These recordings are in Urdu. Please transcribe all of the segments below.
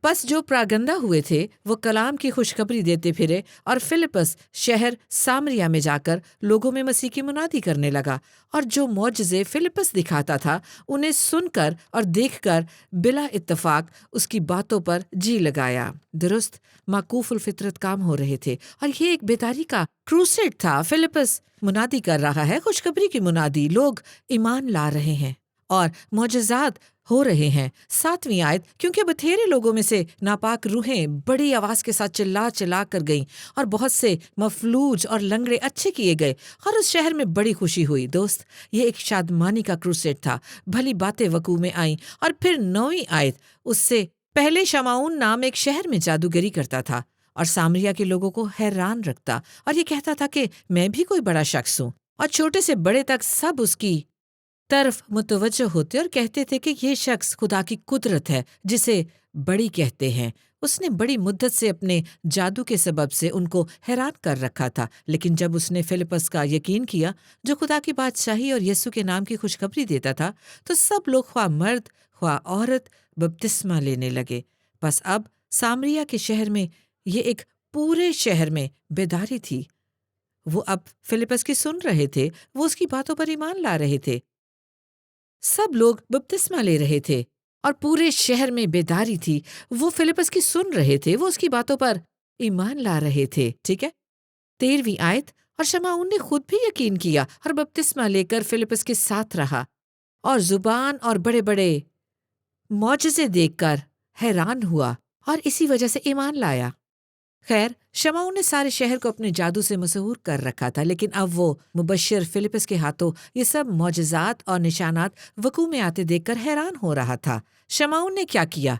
پس جو پراگندہ ہوئے تھے وہ کلام کی خوشخبری دیتے پھرے، اور فلپس شہر سامریا میں جا کر لوگوں میں مسیح کی منادی کرنے لگا، اور جو معجزے فلپس دکھاتا تھا انہیں سن کر اور دیکھ کر بلا اتفاق اس کی باتوں پر جی لگایا۔ درست معکوف الفطرت کام ہو رہے تھے، اور یہ ایک بیداری کا کروسیڈ تھا۔ فلپس منادی کر رہا ہے، خوشخبری کی منادی، لوگ ایمان لا رہے ہیں اور معجزات ہو رہے ہیں۔ 7ویں آیت، کیونکہ بتھیرے لوگوں میں سے ناپاک روحیں بڑی آواز کے ساتھ چلا چلا کر گئیں، اور بہت سے مفلوج اور لنگڑے اچھے کیے گئے، اور اس شہر میں بڑی خوشی ہوئی۔ دوست، یہ ایک شادمانی کا کروسیڈ تھا، بھلی باتیں وقوع میں آئیں۔ اور پھر 9ویں آیت، اس سے پہلے شمعون نام ایک شہر میں جادوگری کرتا تھا اور سامریا کے لوگوں کو حیران رکھتا، اور یہ کہتا تھا کہ میں بھی کوئی بڑا شخص ہوں، اور چھوٹے سے بڑے تک سب اس کی طرف متوجہ ہوتے اور کہتے تھے کہ یہ شخص خدا کی قدرت ہے جسے بڑی کہتے ہیں۔ اس نے بڑی مدت سے اپنے جادو کے سبب سے ان کو حیران کر رکھا تھا، لیکن جب اس نے فلپس کا یقین کیا جو خدا کی بادشاہی اور یسوع کے نام کی خوشخبری دیتا تھا، تو سب لوگ خواہ مرد خواہ عورت بپتسمہ لینے لگے۔ بس اب سامریا کے شہر میں، یہ ایک پورے شہر میں بیداری تھی۔ وہ اب فلپس کی سن رہے تھے، وہ اس کی باتوں پر ایمان لا رہے تھے، سب لوگ بپتسمہ لے رہے تھے اور پورے شہر میں بیداری تھی۔ وہ فلپس کی سن رہے تھے، وہ اس کی باتوں پر ایمان لا رہے تھے۔ ٹھیک ہے، 13ویں آیت، اور شمعون نے خود بھی یقین کیا اور بپتسمہ لے کر فلپس کے ساتھ رہا، اور زبان اور بڑے بڑے معجزے دیکھ کر حیران ہوا اور اسی وجہ سے ایمان لایا۔ خیر، شمعون نے سارے شہر کو اپنے جادو سے مسحور کر رکھا تھا، لیکن اب وہ مبشر فلپس کے ہاتھوں یہ سب معجزات اور نشانات وقوع میں آتے دیکھ کر حیران ہو رہا تھا۔ شمعون نے کیا کیا؟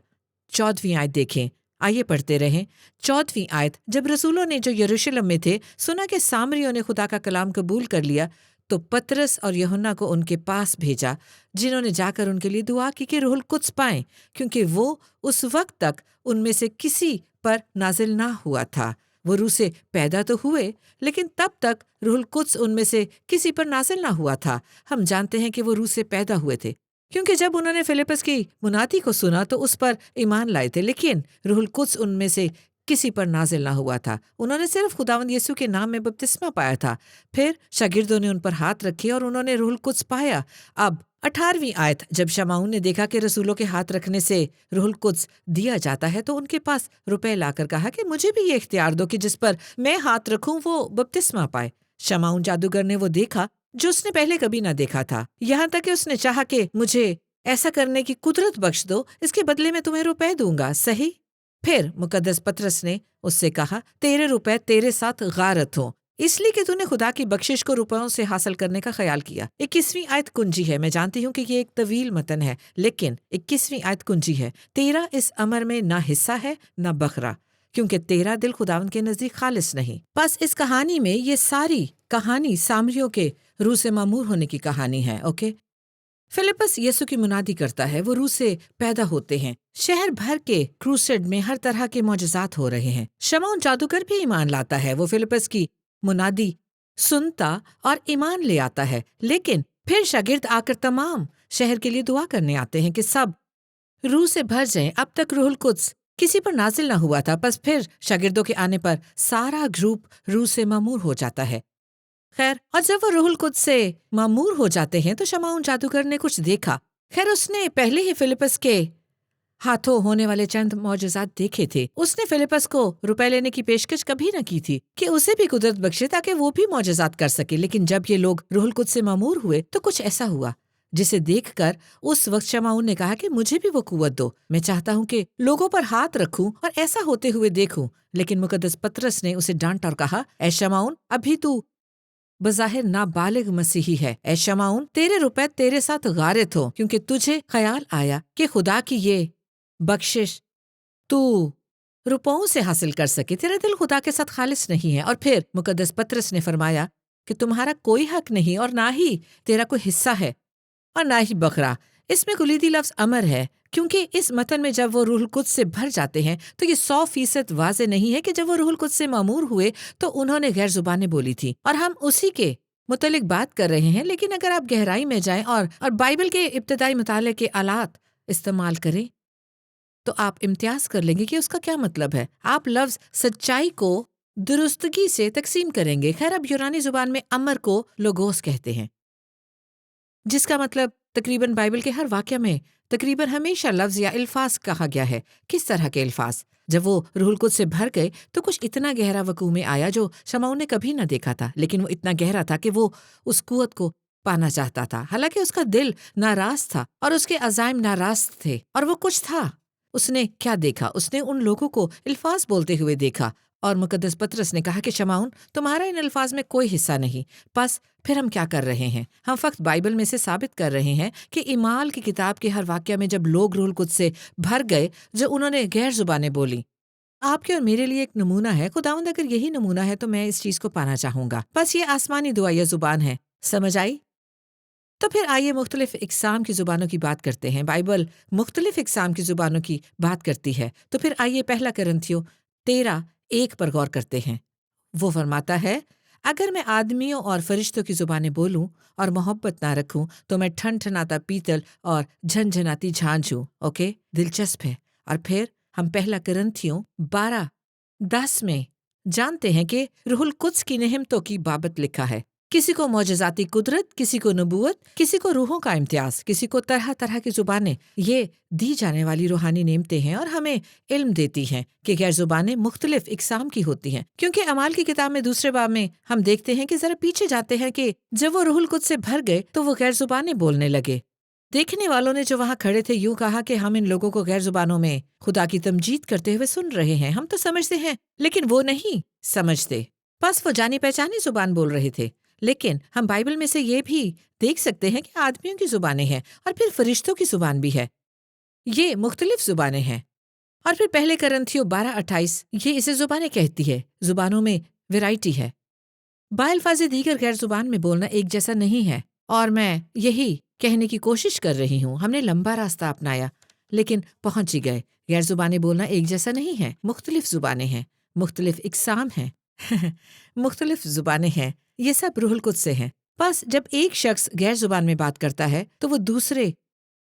14ویں آیت دیکھیں، آئیے پڑھتے رہیں۔ 14ویں آیت، جب رسولوں نے جو یروشلم میں تھے سنا کہ سامریوں نے خدا کا کلام قبول کر لیا، تو پطرس اور یوحنا کو ان کے پاس بھیجا، جنہوں نے جا کر ان کے لیے دعا کی کہ روح القدس پائیں، کیونکہ وہ اس وقت تک ان میں سے کسی پر نازل نہ ہوا تھا۔ وہ روح سے پیدا تو ہوئے، لیکن تب تک روح القدس ان میں سے کسی پر نازل نہ ہوا تھا۔ ہم جانتے ہیں کہ وہ روح سے پیدا ہوئے تھے، کیونکہ جب انہوں نے فلپس کی منادی کو سنا تو اس پر ایمان لائے تھے، لیکن روح القدس ان میں سے کسی پر نازل نہ ہوا تھا۔ انہوں نے صرف خداوند یسوع کے نام میں بپتسمہ پایا تھا۔ پھر شاگردوں نے ان پر ہاتھ رکھے اور انہوں نے روح القدس پایا۔ اب 18ویں آیت، جب شمعون نے دیکھا کہ رسولوں کے ہاتھ رکھنے سے روح القدس دیا جاتا ہے، تو ان کے پاس روپے لا کر کہا کہ مجھے بھی یہ اختیار دو کہ جس پر میں ہاتھ رکھوں وہ بپتسمہ پائے۔ شمعون جادوگر نے وہ دیکھا جو اس نے پہلے کبھی نہ دیکھا تھا، یہاں تک کہ اس نے چاہا کہ مجھے ایسا کرنے کی قدرت بخش دو، اس کے بدلے میں تمہیں روپے دوں گا۔ صحیح؟ پھر مقدس پطرس نے اس سے کہا، تیرے روپے تیرے ساتھ غارت ہوں، اس لیے کہ تو نے خدا کی بخشش کو روپوں سے حاصل کرنے کا خیال کیا۔ 21ویں آیت کنجی ہے۔ میں جانتی ہوں کہ یہ ایک طویل متن ہے، لیکن 21ویں آیت کنجی ہے۔ تیرا اس امر میں نہ حصہ ہے نہ بخرا، کیونکہ تیرا دل خداوند کے نزدیک خالص نہیں۔ بس اس کہانی میں یہ ساری کہانی سامریوں کے روح سے معمور ہونے کی کہانی ہے۔ اوکے، فلپس یسوع کی منادی کرتا ہے، وہ روح سے پیدا ہوتے ہیں۔ شہر بھر کے کروسیڈ میں ہر طرح کے معجزات ہو رہے ہیں۔ شمعون جادوگر بھی ایمان لاتا ہے، وہ فلپس کی منادی سنتا اور ایمان لے آتا ہے، لیکن پھر شاگرد آ کر تمام شہر کے لیے دعا کرنے آتے ہیں کہ سب روح سے بھر جائیں۔ اب تک روح القدس کسی پر نازل نہ ہوا تھا، بس پھر شاگردوں کے آنے پر سارا گروپ روح سے معمور ہو جاتا ہے۔ خیر، اور جب وہ روح القدس سے معمور ہو جاتے ہیں تو شمعون جادوگر نے کچھ دیکھا۔ خیر، اس نے پہلے ہی فلپس کے ہاتھوں ہونے والے چند معجزات دیکھے تھے۔ اس نے فلپس کو روپے لینے کی پیشکش کبھی نہ کی تھی کہ اسے بھی قدرت بخشے تاکہ وہ بھی معجزات کر سکے، لیکن جب یہ لوگ روح القدس سے معمور ہوئے تو کچھ ایسا ہوا جسے دیکھ کر اس وقت شمعون نے کہا کہ مجھے بھی وہ قوت دو، میں چاہتا ہوں کہ لوگوں پر ہاتھ رکھوں اور ایسا ہوتے ہوئے دیکھوں۔ لیکن مقدس پطرس نے اسے ڈانٹا اور کہا، اے شمعون، ابھی تو بظاہر نابالغ مسیحی ہے۔ اے شمعون، تیرے روپے تیرے ساتھ غارت ہو، کیونکہ تجھے خیال آیا کہ خدا کی یہ بخشش تو روپوں سے حاصل کر سکے، تیرا دل خدا کے ساتھ خالص نہیں ہے۔ اور پھر مقدس پطرس نے فرمایا کہ تمہارا کوئی حق نہیں اور نہ ہی تیرا کوئی حصہ ہے اور نہ ہی بکرا۔ اس میں کلیدی لفظ امر ہے، کیونکہ اس متن میں جب وہ روح القدس سے بھر جاتے ہیں تو یہ 100% واضح نہیں ہے کہ جب وہ روح القدس سے معمور ہوئے تو انہوں نے غیر زبانیں بولی تھی، اور ہم اسی کے متعلق بات کر رہے ہیں۔ لیکن اگر آپ گہرائی میں جائیں اور بائبل کے ابتدائی مطالعے کے آلات استعمال کریں تو آپ امتیاز کر لیں گے کہ اس کا کیا مطلب ہے. آپ لفظ سچائی کو درستگی سے تقسیم کریں گے. خیر، اب یونانی زبان میں امر کو لوگوس کہتے ہیں، جس کا مطلب تقریباً بائبل کے ہر واقعہ میں تقریباً ہمیشہ لفظ یا الفاظ کہا گیا ہے. کس طرح کے الفاظ؟ جب وہ روح القدس سے بھر گئے تو کچھ اتنا گہرا وقوع میں آیا جو شمعون نے کبھی نہ دیکھا تھا، لیکن وہ اتنا گہرا تھا کہ وہ اس قوت کو پانا چاہتا تھا. حالانکہ اس کا دل ناراض تھا اور اس کے عزائم ناراض تھے، اور وہ کچھ تھا. اس نے کیا دیکھا؟ اس نے ان لوگوں کو الفاظ بولتے ہوئے دیکھا، اور مقدس پطرس نے کہا کہ شمعون، تمہارا ان الفاظ میں کوئی حصہ نہیں. پس پھر ہم کیا کر رہے ہیں؟ ہم فقط بائبل میں سے ثابت کر رہے ہیں کہ اعمال کی کتاب کے ہر واقعہ میں جب لوگ روح القدس سے بھر گئے، جو انہوں نے غیر زبانیں بولی. آپ کے اور میرے لیے ایک نمونہ ہے. خداوند اگر یہی نمونہ ہے تو میں اس چیز کو پانا چاہوں گا. بس یہ آسمانی دعا یا زبان ہے. سمجھ آئی؟ تو پھر آئیے مختلف اقسام کی زبانوں کی بات کرتے ہیں. بائبل مختلف اقسام کی زبانوں کی بات کرتی ہے. تو پھر آئیے پہلا کرنتھیوں 13:1 پر غور کرتے ہیں. وہ فرماتا ہے، اگر میں آدمیوں اور فرشتوں کی زبانیں بولوں اور محبت نہ رکھوں تو میں ٹھن ٹھناتا پیتل اور جھنجھناتی جھانجھ ہوں. اوکے، دلچسپ ہے. اور پھر ہم پہلا کرنتھیوں 12:10 میں جانتے ہیں کہ روح القدس کی نعمتوں کی بابت لکھا ہے. کسی کو معجزاتی قدرت، کسی کو نبوت، کسی کو روحوں کا امتیاز، کسی کو طرح طرح کی زبانیں. یہ دی جانے والی روحانی نعمتیں ہیں اور ہمیں علم دیتی ہیں کہ غیر زبانیں مختلف اقسام کی ہوتی ہیں. کیونکہ اعمال کی کتاب میں دوسرے باب میں ہم دیکھتے ہیں کہ ذرا پیچھے جاتے ہیں کہ جب وہ روح القدس سے بھر گئے تو وہ غیر زبانیں بولنے لگے. دیکھنے والوں نے جو وہاں کھڑے تھے یوں کہا کہ ہم ان لوگوں کو غیر زبانوں میں خدا کی تمجید کرتے ہوئے سن رہے ہیں. ہم تو سمجھتے ہیں لیکن وہ نہیں سمجھتے. بس وہ جانی پہچانی زبان بول رہے تھے. لیکن ہم بائبل میں سے یہ بھی دیکھ سکتے ہیں کہ آدمیوں کی زبانیں ہیں اور پھر فرشتوں کی زبان بھی ہے. یہ مختلف زبانیں ہیں. اور پھر پہلے کرنتھیوں 12:28 یہ اسے زبانیں کہتی ہے. زبانوں میں ویرائٹی ہے. بالفاظ دیگر غیر زبان میں بولنا ایک جیسا نہیں ہے، اور میں یہی کہنے کی کوشش کر رہی ہوں. ہم نے لمبا راستہ اپنایا لیکن پہنچ ہی گئے. غیر زبانیں بولنا ایک جیسا نہیں ہے. مختلف زبانیں ہیں، مختلف اقسام ہیں مختلف زبانیں ہیں. یہ سب روح القدس سے ہیں. بس جب ایک شخص غیر زبان میں بات کرتا ہے تو وہ دوسرے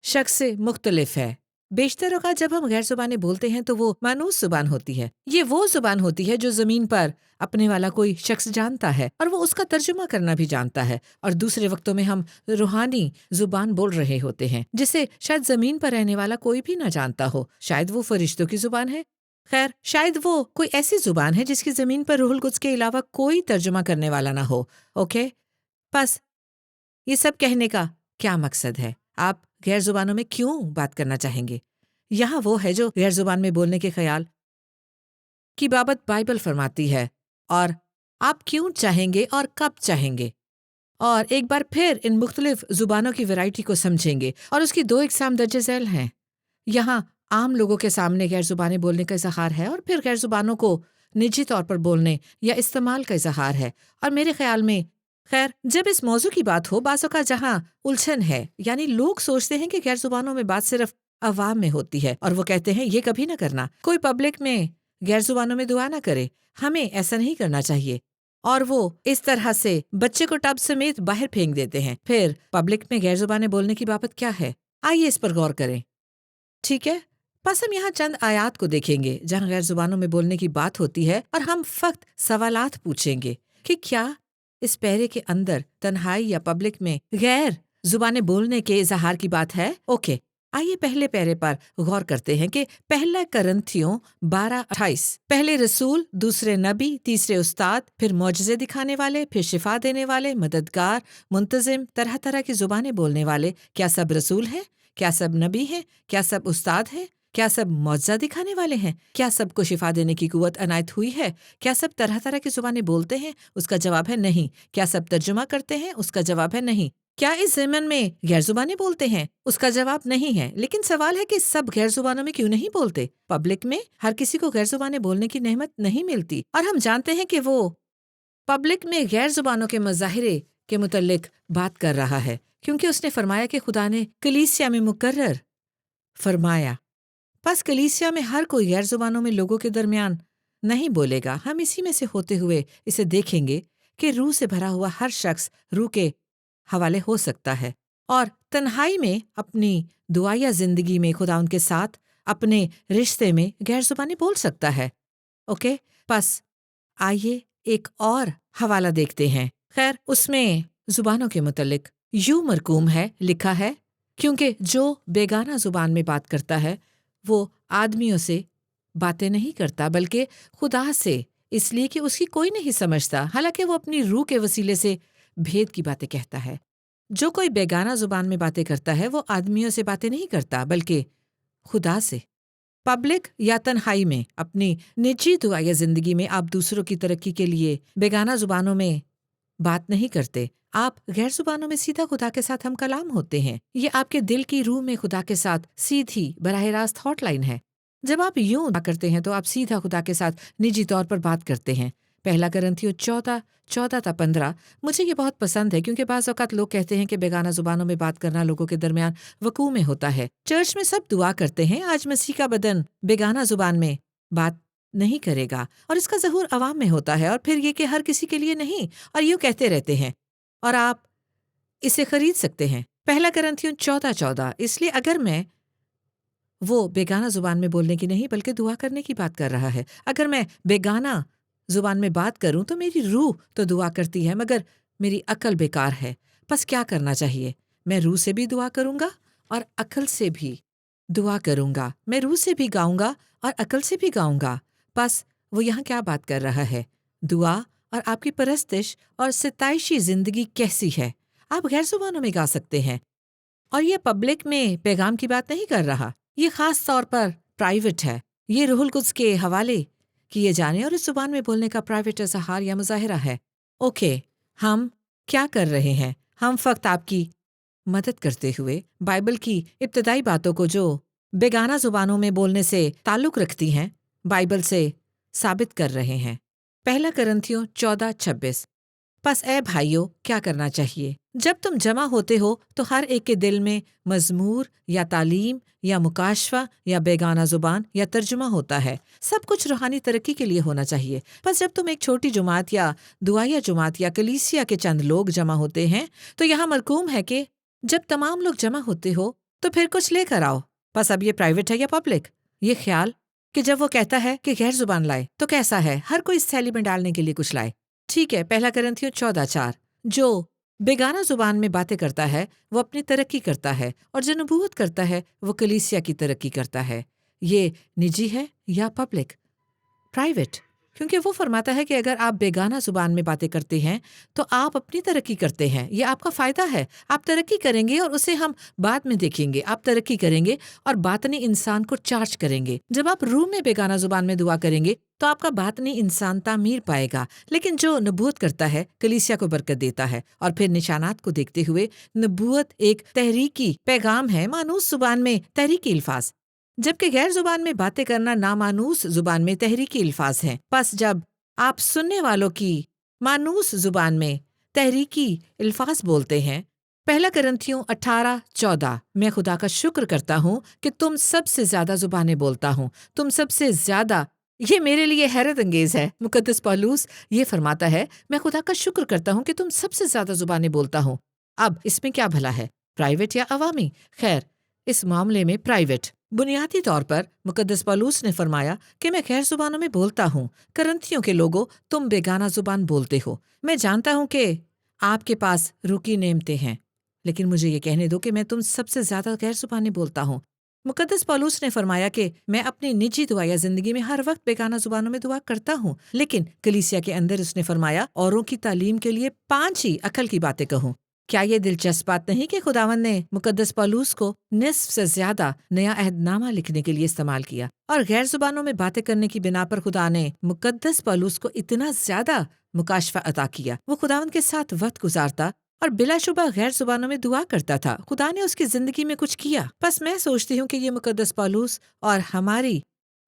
شخص سے مختلف ہے. بیشتر اوقات جب ہم غیر زبانیں بولتے ہیں تو وہ مانوس زبان ہوتی ہے. یہ وہ زبان ہوتی ہے جو زمین پر اپنے والا کوئی شخص جانتا ہے اور وہ اس کا ترجمہ کرنا بھی جانتا ہے. اور دوسرے وقتوں میں ہم روحانی زبان بول رہے ہوتے ہیں جسے شاید زمین پر رہنے والا کوئی بھی نہ جانتا ہو. شاید وہ فرشتوں کی زبان ہے. خیر، شاید وہ کوئی ایسی زبان ہے جس کی زمین پر روح القدس کے علاوہ کوئی ترجمہ کرنے والا نہ ہو. اوکے، بس یہ سب کہنے کا کیا مقصد ہے؟ آپ غیر زبانوں میں کیوں بات کرنا چاہیں گے؟ یہاں وہ ہے جو غیر زبان میں بولنے کے خیال کی بابت بائبل فرماتی ہے، اور آپ کیوں چاہیں گے اور کب چاہیں گے. اور ایک بار پھر ان مختلف زبانوں کی ویرائٹی کو سمجھیں گے، اور اس کی 2 اقسام درج ذیل ہیں. یہاں عام لوگوں کے سامنے غیر زبانیں بولنے کا اظہار ہے، اور پھر غیر زبانوں کو نجی طور پر بولنے یا استعمال کا اظہار ہے. اور میرے خیال میں خیر جب اس موضوع کی بات ہو، بعض اوقات جہاں الجھن ہے، یعنی لوگ سوچتے ہیں کہ غیر زبانوں میں بات صرف عوام میں ہوتی ہے، اور وہ کہتے ہیں یہ کبھی نہ کرنا، کوئی پبلک میں غیر زبانوں میں دعا نہ کرے، ہمیں ایسا نہیں کرنا چاہیے. اور وہ اس طرح سے بچے کو ٹب سمیت باہر پھینک دیتے ہیں. پھر پبلک میں غیر زبانیں بولنے کی بابت کیا ہے؟ آئیے اس پر غور کریں. ٹھیک ہے، بس ہم یہاں چند آیات کو دیکھیں گے جہاں غیر زبانوں میں بولنے کی بات ہوتی ہے، اور ہم فقط سوالات پوچھیں گے کہ کیا اس پیرے کے اندر تنہائی یا پبلک میں غیر زبانیں بولنے کے اظہار کی بات ہے. اوکے، آئیے پہلے پیرے پر غور کرتے ہیں کہ پہلا کرنتھیوں 12:28 پہلے رسول، دوسرے نبی، تیسرے استاد، پھر معجزے دکھانے والے، پھر شفا دینے والے، مددگار، منتظم، طرح طرح کی زبانیں بولنے والے. کیا سب رسول ہیں؟ کیا سب نبی ہیں؟ کیا سب استاد ہیں؟ کیا سب معجزہ دکھانے والے ہیں؟ کیا سب کو شفا دینے کی قوت عنایت ہوئی ہے؟ کیا سب طرح طرح کی زبانیں بولتے ہیں؟ اس کا جواب ہے نہیں. کیا سب ترجمہ کرتے ہیں؟ اس کا جواب ہے نہیں. کیا اس ضمن میں غیر زبانیں بولتے ہیں؟ اس کا جواب نہیں ہے. لیکن سوال ہے کہ سب غیر زبانوں میں کیوں نہیں بولتے؟ پبلک میں ہر کسی کو غیر زبانیں بولنے کی نعمت نہیں ملتی، اور ہم جانتے ہیں کہ وہ پبلک میں غیر زبانوں کے مظاہرے کے متعلق بات کر رہا ہے، کیونکہ اس نے فرمایا کہ خدا نے کلیسیا میں مقرر فرمایا. پس کلیسیا میں ہر کوئی غیر زبانوں میں لوگوں کے درمیان نہیں بولے گا. ہم اسی میں سے ہوتے ہوئے اسے دیکھیں گے کہ روح سے بھرا ہوا ہر شخص روح کے حوالے ہو سکتا ہے، اور تنہائی میں اپنی دعائیا زندگی میں خدا ان کے ساتھ اپنے رشتے میں غیر زبانی بول سکتا ہے. اوکے بس آئیے ایک اور حوالہ دیکھتے ہیں. خیر اس میں زبانوں کے متعلق یوں مرقوم ہے، لکھا ہے، کیونکہ جو بیگانہ زبان میں بات کرتا ہے وہ آدمیوں سے باتیں نہیں کرتا بلکہ خدا سے، اس لیے کہ اس کی کوئی نہیں سمجھتا، حالانکہ وہ اپنی روح کے وسیلے سے بھید کی باتیں کہتا ہے. جو کوئی بیگانہ زبان میں باتیں کرتا ہے وہ آدمیوں سے باتیں نہیں کرتا بلکہ خدا سے. پبلک یا تنہائی میں اپنی نجی دعا یا زندگی میں آپ دوسروں کی ترقی کے لیے بیگانہ زبانوں میں بات نہیں کرتے. آپ غیر زبانوں میں سیدھا خدا کے ساتھ ہم کلام ہوتے ہیں. یہ آپ کے دل کی روح میں خدا کے ساتھ سیدھی براہ راست ہاٹ لائن ہے. جب آپ یوں کرتے ہیں تو آپ سیدھا خدا کے ساتھ نجی طور پر بات کرتے ہیں. پہلا کرنتھیوں 14:14-15 مجھے یہ بہت پسند ہے، کیونکہ بعض اوقات لوگ کہتے ہیں کہ بیگانہ زبانوں میں بات کرنا لوگوں کے درمیان وقوع میں ہوتا ہے. چرچ میں سب دعا کرتے ہیں، آج مسیح کا بدن بیگانہ زبان میں بات نہیں کرے گا، اور اس کا ظہور عوام میں ہوتا ہے، اور پھر یہ کہ ہر کسی کے لیے نہیں، اور یوں کہتے رہتے ہیں، اور آپ اسے خرید سکتے ہیں. پہلا کرنتھیوں 14:14 اس لیے اگر میں وہ بیگانہ زبان میں بولنے کی نہیں بلکہ دعا کرنے کی بات کر رہا ہے. اگر میں بیگانہ زبان میں بات کروں تو میری روح تو دعا کرتی ہے مگر میری عقل بیکار ہے. پس کیا کرنا چاہیے؟ میں روح سے بھی دعا کروں گا اور عقل سے بھی دعا کروں گا. میں روح سے بھی گاؤں گا اور عقل سے بھی گاؤں گا. پس وہ یہاں کیا بات کر رہا ہے؟ دعا اور آپ کی پرستش اور ستائشی زندگی کیسی ہے؟ آپ غیر زبانوں میں گا سکتے ہیں، اور یہ پبلک میں پیغام کی بات نہیں کر رہا، یہ خاص طور پر پرائیویٹ ہے. یہ روح القدس کے حوالے کیے جانے اور اس زبان میں بولنے کا پرائیویٹ اظہار یا مظاہرہ ہے. اوکے ہم کیا کر رہے ہیں؟ ہم فقط آپ کی مدد کرتے ہوئے بائبل کی ابتدائی باتوں کو جو بیگانہ زبانوں میں بولنے سے تعلق رکھتی ہیں بائبل سے ثابت کر رہے ہیں. پہلا کرنتھیوں 14:26 پس اے بھائیو کیا کرنا چاہیے؟ جب تم جمع ہوتے ہو تو ہر ایک کے دل میں مزمور یا تعلیم یا مکاشفہ یا بیگانہ زبان یا ترجمہ ہوتا ہے. سب کچھ روحانی ترقی کے لیے ہونا چاہیے. بس جب تم ایک چھوٹی جماعت یا دعائیا جماعت یا کلیسیا کے چند لوگ جمع ہوتے ہیں تو یہاں مرقوم ہے کہ جب تمام لوگ جمع ہوتے ہو تو پھر کچھ لے کر آؤ. بس اب یہ پرائیویٹ ہے یا پبلک؟ یہ خیال کہ جب وہ کہتا ہے کہ غیر زبان لائے تو کیسا ہے؟ ہر کوئی اس تھیلی میں ڈالنے کے لیے کچھ لائے. ٹھیک ہے. پہلا کرنتھیوں 14:4 جو بیگانہ زبان میں باتیں کرتا ہے وہ اپنی ترقی کرتا ہے، اور جو نبوت کرتا ہے وہ کلیسیا کی ترقی کرتا ہے. یہ نجی ہے یا پبلک؟ پرائیویٹ. کیونکہ وہ فرماتا ہے کہ اگر آپ بیگانہ زبان میں باتیں کرتے ہیں تو آپ اپنی ترقی کرتے ہیں. یہ آپ کا فائدہ ہے. آپ ترقی کریں گے اور اسے ہم بعد میں دیکھیں گے. آپ ترقی کریں گے اور باطنی انسان کو چارج کریں گے. جب آپ روح میں بیگانہ زبان میں دعا کریں گے تو آپ کا باطنی انسان تعمیر پائے گا. لیکن جو نبوت کرتا ہے کلیسیا کو برکت دیتا ہے. اور پھر نشانات کو دیکھتے ہوئے نبوت ایک تحریکی پیغام ہے، مانوس زبان میں تحریکی الفاظ، جبکہ غیر زبان میں باتیں کرنا نامانوس زبان میں تحریکی الفاظ ہیں. پس جب آپ سننے والوں کی مانوس زبان میں تحریکی الفاظ بولتے ہیں، پہلا کرنتھیوں 18:14 میں خدا کا شکر کرتا ہوں کہ تم سب سے زیادہ زبانیں بولتا ہوں. تم سب سے زیادہ، یہ میرے لیے حیرت انگیز ہے. مقدس پولوس یہ فرماتا ہے میں خدا کا شکر کرتا ہوں کہ تم سب سے زیادہ زبانیں بولتا ہوں. اب اس میں کیا بھلا ہے، پرائیویٹ یا عوامی؟ خیر اس معاملے میں پرائیویٹ. بنیادی طور پر مقدس پولوس نے فرمایا کہ میں غیر زبانوں میں بولتا ہوں. کرنتھیوں کے لوگوں تم بیگانہ زبان بولتے ہو. میں جانتا ہوں کہ آپ کے پاس روح کی نعمتیں ہیں، لیکن مجھے یہ کہنے دو کہ میں تم سب سے زیادہ غیر زبانیں بولتا ہوں. مقدس پولوس نے فرمایا کہ میں اپنی نجی دعا یا زندگی میں ہر وقت بیگانہ زبانوں میں دعا کرتا ہوں، لیکن کلیسیا کے اندر اس نے فرمایا اوروں کی تعلیم کے لیے 5 ہی عقل کی باتیں کہوں. کیا یہ دلچسپ بات نہیں کہ خداوند نے مقدس پولوس کو نصف سے زیادہ نیا عہد نامہ لکھنے کے لیے استعمال کیا، اور غیر زبانوں میں باتیں کرنے کی بنا پر خدا نے مقدس پولوس کو اتنا زیادہ مکاشفہ عطا کیا. وہ خداوند کے ساتھ وقت گزارتا اور بلا شبہ غیر زبانوں میں دعا کرتا تھا. خدا نے اس کی زندگی میں کچھ کیا. بس میں سوچتی ہوں کہ یہ مقدس پولوس اور ہماری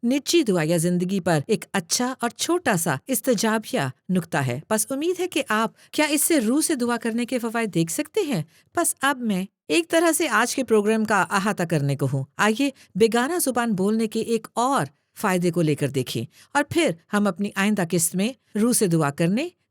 نجی دعا یا زندگی پر ایک اچھا اور چھوٹا سا استجابیہ نکتہ ہے. بس امید ہے کہ آپ کیا اس سے روح سے دعا کرنے کے فوائد دیکھ سکتے ہیں. بس اب میں ایک طرح سے آج کے پروگرام کا احاطہ کرنے کو ہوں. آئیے بیگانہ زبان بولنے کے ایک اور فائدے کو لے کر دیکھیں، اور پھر ہم اپنی آئندہ قسط میں روح سے دعا کرنے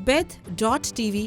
beth.tv